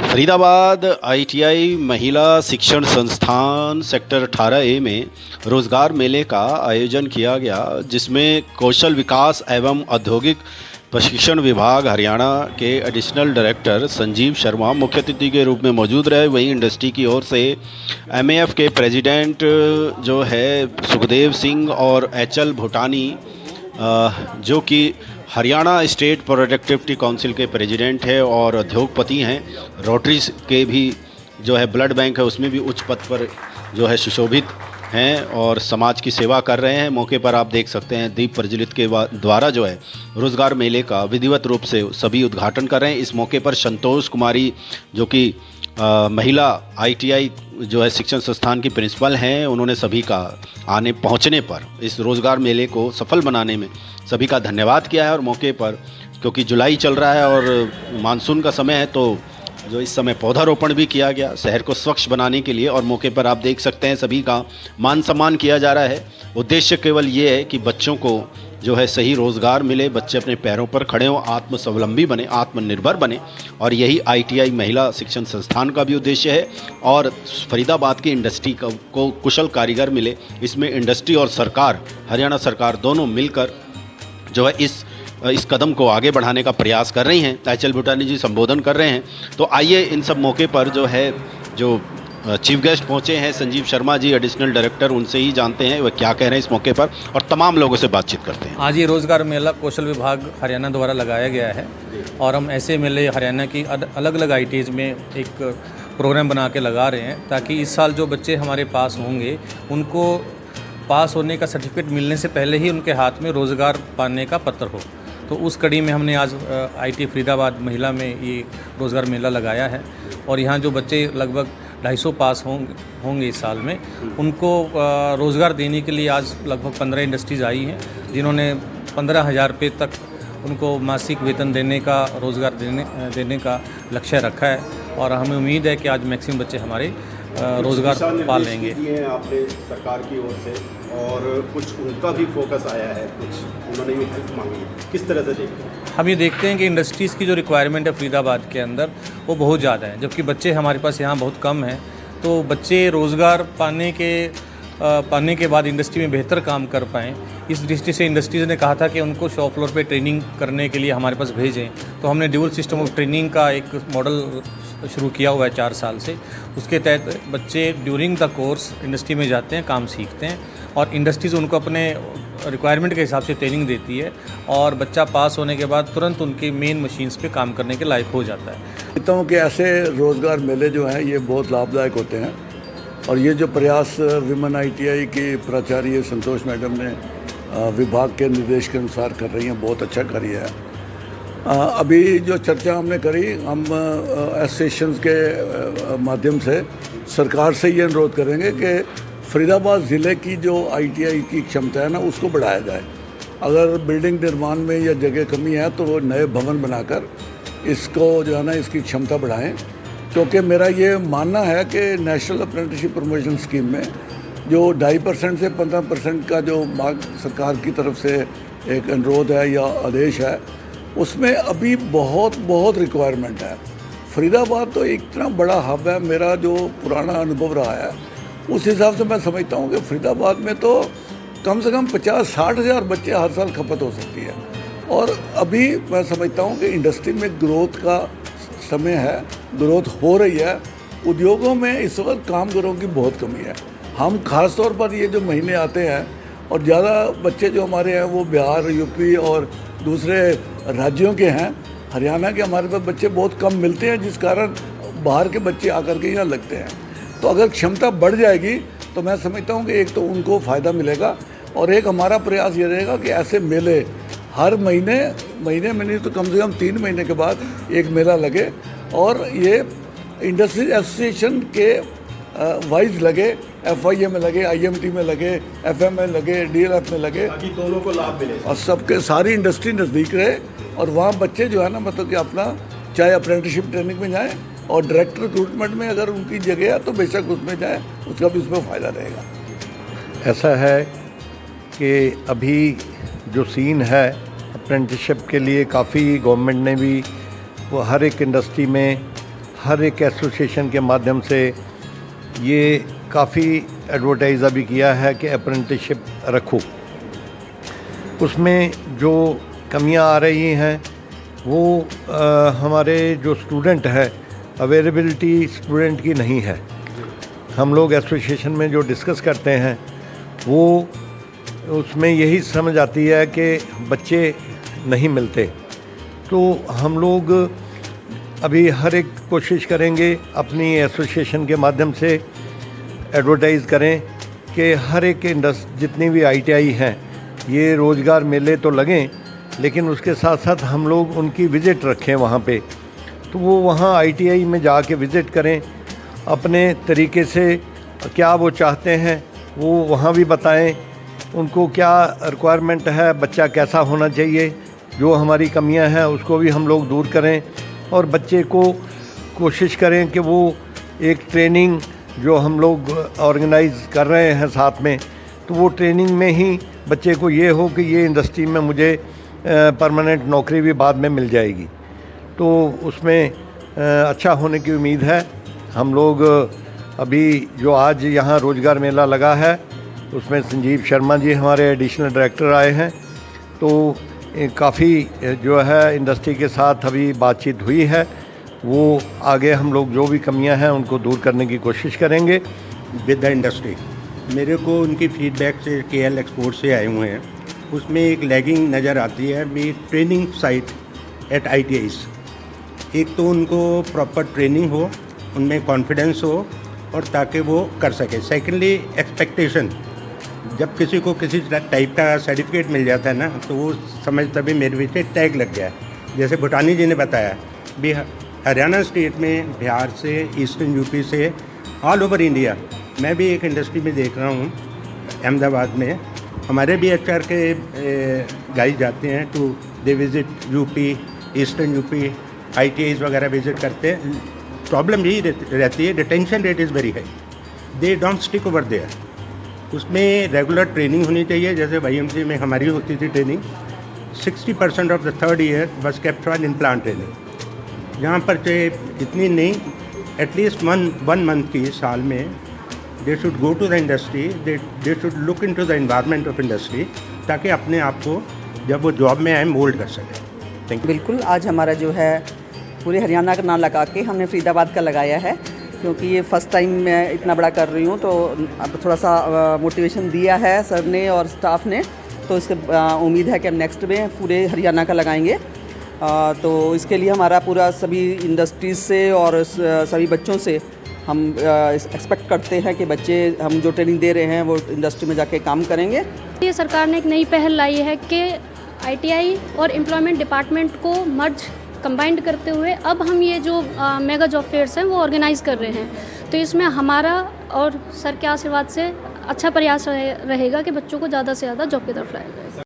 Faridabad ITI महिला शिक्षण संस्थान सेक्टर 18A में रोजगार मेले का आयोजन किया गया, जिसमें कौशल विकास एवं औद्योगिक प्रशिक्षण विभाग हरियाणा के एडिशनल डायरेक्टर संजीव शर्मा मुख्य अतिथि के रूप में मौजूद रहे। वहीं इंडस्ट्री की ओर से एमएएफ के प्रेसिडेंट जो है सुखदेव सिंह और एचएल भूटानी जो कि हरियाणा स्टेट प्रोडक्टिविटी काउंसिल के प्रेसिडेंट है और उद्योगपति हैं, रोटरीज के भी जो है ब्लड बैंक है उसमें भी उच्च पद पर जो है सुशोभित हैं और समाज की सेवा कर रहे हैं। मौके पर आप देख सकते हैं दीप प्रज्वलित के द्वारा जो है रोज़गार मेले का विधिवत रूप से सभी उद्घाटन कर रहे हैं। इस मौके पर संतोष कुमारी जो कि महिला आईटीआई जो है शिक्षण संस्थान की प्रिंसिपल हैं, उन्होंने सभी का पहुंचने पर इस रोज़गार मेले को सफल बनाने में सभी का धन्यवाद किया है। और मौके पर क्योंकि जुलाई चल रहा है और मानसून का समय है, तो जो इस समय पौधारोपण भी किया गया शहर को स्वच्छ बनाने के लिए। और मौके पर आप देख सकते हैं सभी का मान सम्मान किया जा रहा है। उद्देश्य केवल ये है कि बच्चों को जो है सही रोज़गार मिले, बच्चे अपने पैरों पर खड़े हों, आत्मस्वावलंबी बने, आत्मनिर्भर बने, और यही आईटीआई महिला शिक्षण संस्थान का भी उद्देश्य है। और फरीदाबाद की इंडस्ट्री को कुशल कारीगर मिले, इसमें इंडस्ट्री और सरकार, हरियाणा सरकार दोनों मिलकर जो है इस कदम को आगे बढ़ाने का प्रयास कर रही हैं। एचएल भूटानी जी संबोधन कर रहे हैं, तो आइए इन सब मौके पर जो चीफ गेस्ट पहुंचे हैं संजीव शर्मा जी एडिशनल डायरेक्टर, उनसे ही जानते हैं वह क्या कह रहे हैं इस मौके पर और तमाम लोगों से बातचीत करते हैं। आज ये रोज़गार मेला कौशल विभाग हरियाणा द्वारा लगाया गया है और हम ऐसे मेले हरियाणा की अलग अलग आईटीज़ में एक प्रोग्राम बना के लगा रहे हैं, ताकि इस साल जो बच्चे हमारे पास होंगे उनको पास होने का सर्टिफिकेट मिलने से पहले ही उनके हाथ में रोज़गार पाने का पत्र हो। तो उस कड़ी में हमने आज आईटी फरीदाबाद महिला में ये रोज़गार मेला लगाया है और यहाँ जो बच्चे लगभग 250 पास होंगे इस साल में, उनको रोज़गार देने के लिए आज लगभग 15 इंडस्ट्रीज़ आई हैं, जिन्होंने 15,000 रुपये तक उनको मासिक वेतन देने का, रोज़गार देने का लक्ष्य रखा है। और हमें उम्मीद है कि आज मैक्सिमम बच्चे हमारे रोज़गार पा लेंगे। आपने सरकार की ओर से और कुछ उनका भी फोकस आया है, कुछ उन्होंने भी हेल्प मांगी है, किस तरह से देखते हैं? हम ये देखते हैं कि इंडस्ट्रीज़ की जो रिक्वायरमेंट है फरीदाबाद के अंदर वो बहुत ज़्यादा है, जबकि बच्चे हमारे पास यहाँ बहुत कम हैं। तो बच्चे रोज़गार पाने के बाद इंडस्ट्री में बेहतर काम कर पाएँ, इस दृष्टि से इंडस्ट्रीज़ ने कहा था कि उनको शॉप फ्लोर पे ट्रेनिंग करने के लिए हमारे पास भेजें। तो हमने ड्यूल सिस्टम ऑफ ट्रेनिंग का एक मॉडल शुरू किया हुआ है 4 साल से। उसके तहत बच्चे ड्यूरिंग द कोर्स इंडस्ट्री में जाते हैं, काम सीखते हैं और इंडस्ट्रीज़ उनको अपने रिक्वायरमेंट के हिसाब से ट्रेनिंग देती है और बच्चा पास होने के बाद तुरंत उनके मेन मशीन्स पे काम करने के लायक हो जाता है। कहता हूँ कि ऐसे रोज़गार मेले जो हैं ये बहुत लाभदायक होते हैं और ये जो प्रयास विमेन आईटीआई की प्राचार्य संतोष मैडम ने विभाग के निर्देश के अनुसार कर रही हैं, बहुत अच्छा कर रही है। अभी जो चर्चा हमने करी, हम एसोसिएशन के माध्यम से सरकार से ये अनुरोध करेंगे कि फरीदाबाद ज़िले की जो आईटीआई की क्षमता है ना, उसको बढ़ाया जाए। अगर बिल्डिंग निर्माण में या जगह कमी है तो नए भवन बनाकर इसको जो है ना इसकी क्षमता बढ़ाएं, क्योंकि मेरा ये मानना है कि नेशनल अप्रेंटिसशिप प्रमोशन स्कीम में जो 2.5% से 15% का जो मार्ग सरकार की तरफ से एक अनुरोध है या आदेश है, उसमें अभी बहुत रिक्वायरमेंट है। फरीदाबाद तो एक इतना बड़ा हब है, मेरा जो पुराना अनुभव रहा है उस हिसाब से मैं समझता हूँ कि फरीदाबाद में तो कम से कम 50-60 हज़ार बच्चे हर साल खपत हो सकती है। और अभी मैं समझता हूँ कि इंडस्ट्री में ग्रोथ का समय है, ग्रोथ हो रही है। उद्योगों में इस वक्त कामगारों की बहुत कमी है। हम खास तौर पर ये जो महीने आते हैं और ज़्यादा बच्चे जो हमारे हैं वो बिहार, यूपी और दूसरे राज्यों के हैं। हरियाणा के हमारे पास बच्चे बहुत कम मिलते हैं, जिस कारण बाहर के बच्चे आकर के यहाँ लगते हैं। तो अगर क्षमता बढ़ जाएगी तो मैं समझता हूँ कि एक तो उनको फ़ायदा मिलेगा और एक हमारा प्रयास ये रहेगा कि ऐसे मेले हर महीने में नहीं तो कम से कम 3 महीने के बाद एक मेला लगे और ये इंडस्ट्रीज एसोसिएशन के वाइज लगे, FIA में लगे, IMT में लगे, FM में लगे, DLF में लगे, ताकि दोनों को लाभ मिले और सबके सारी इंडस्ट्री नज़दीक रहे और वहाँ बच्चे जो है ना मतलब कि अपना चाहे अप्रेंटिसशिप ट्रेनिंग में जाएँ और डायरेक्ट रिक्रूटमेंट में अगर उनकी जगह है तो बेशक उसमें जाए, उसका भी उसमें फ़ायदा रहेगा। ऐसा है कि अभी जो सीन है अप्रेंटिसशिप के लिए काफ़ी गवर्नमेंट ने भी वो हर एक इंडस्ट्री में हर एक एसोसिएशन के माध्यम से ये काफ़ी एडवर्टाइज अभी किया है कि अप्रेंटिसशिप रखो। उसमें जो कमियां आ रही हैं वो हमारे जो स्टूडेंट है, अवेलेबिलिटी स्टूडेंट की नहीं है। हम लोग एसोसिएशन में जो डिस्कस करते हैं वो उसमें यही समझ आती है कि बच्चे नहीं मिलते। तो हम लोग अभी हर एक कोशिश करेंगे अपनी एसोसिएशन के माध्यम से एडवर्टाइज़ करें कि हर एक जितनी भी ITI हैं ये रोज़गार मेले तो लगें, लेकिन उसके साथ साथ हम लोग उनकी विज़िट रखें वहाँ पे। तो वो वहाँ ITI में जाके विज़िट करें, अपने तरीके से क्या वो चाहते हैं वो वहाँ भी बताएं, उनको क्या रिक्वायरमेंट है, बच्चा कैसा होना चाहिए, जो हमारी कमियां हैं उसको भी हम लोग दूर करें और बच्चे को कोशिश करें कि वो एक ट्रेनिंग जो हम लोग ऑर्गेनाइज़ कर रहे हैं साथ में, तो वो ट्रेनिंग में ही बच्चे को ये हो कि ये इंडस्ट्री में मुझे परमानेंट नौकरी भी बाद में मिल जाएगी। तो उसमें अच्छा होने की उम्मीद है। हम लोग अभी जो आज यहाँ रोज़गार मेला लगा है उसमें संजीव शर्मा जी हमारे एडिशनल डायरेक्टर आए हैं। तो काफ़ी जो है इंडस्ट्री के साथ अभी बातचीत हुई है, वो आगे हम लोग जो भी कमियां हैं उनको दूर करने की कोशिश करेंगे विद द इंडस्ट्री। मेरे को उनकी फीडबैक से KL एक्सपोर्ट से आए हुए हैं, उसमें एक लैगिंग नज़र आती है भी ट्रेनिंग साइट एट ITIs। एक तो उनको प्रॉपर ट्रेनिंग हो, उनमें कॉन्फिडेंस हो और ताकि वो कर सके। सेकेंडली एक्सपेक्टेशन, जब किसी को किसी टाइप का सर्टिफिकेट मिल जाता है ना तो वो समझता भी मेरे पीछे टैग लग गया है। जैसे भूटानी जी ने बताया भी हरियाणा स्टेट में, बिहार से, ईस्टर्न UP से, ऑल ओवर इंडिया। मैं भी एक इंडस्ट्री में देख रहा हूँ अहमदाबाद में, हमारे भी HR के गाइड जाते हैं to they visit UP, eastern UP, ITIs वगैरह विज़िट करते हैं। प्रॉब्लम यही रहती है, retention rate is very high, they don't stick over there. उसमें रेगुलर ट्रेनिंग होनी चाहिए, जैसे YMCA में हमारी होती थी training. 60% of the third year was kept on in plant training, जहाँ पर चाहे इतनी नहीं, एटलीस्ट वन मंथ की साल में they should go to the industry, they should look into the environment of industry, ताकि अपने आप को जब वो जॉब में आए मोल्ड कर सकें। Thank you. बिल्कुल, आज हमारा जो है पूरे हरियाणा का नाम लगा के हमने फरीदाबाद का लगाया है, क्योंकि ये फ़र्स्ट टाइम मैं इतना बड़ा कर रही हूँ। तो अब थोड़ा सा मोटिवेशन दिया है सर ने और स्टाफ ने, तो इसके उम्मीद है कि हम नेक्स्ट में पूरे हरियाणा का लगाएंगे। तो इसके लिए हमारा पूरा सभी इंडस्ट्रीज़ से और सभी बच्चों से हम एक्सपेक्ट करते हैं कि बच्चे हम जो ट्रेनिंग दे रहे हैं वो इंडस्ट्री में जाके काम करेंगे। ये सरकार ने एक नई पहल लाई है कि ITI और एम्प्लॉयमेंट डिपार्टमेंट को मर्ज कंबाइंड करते हुए अब हम ये जो मेगा जॉब फेयर्स हैं वो ऑर्गेनाइज़ कर रहे हैं। तो इसमें हमारा और सर के आशीर्वाद से अच्छा प्रयास रहेगा कि बच्चों को ज़्यादा से ज़्यादा जॉब की तरफ लाया जाए।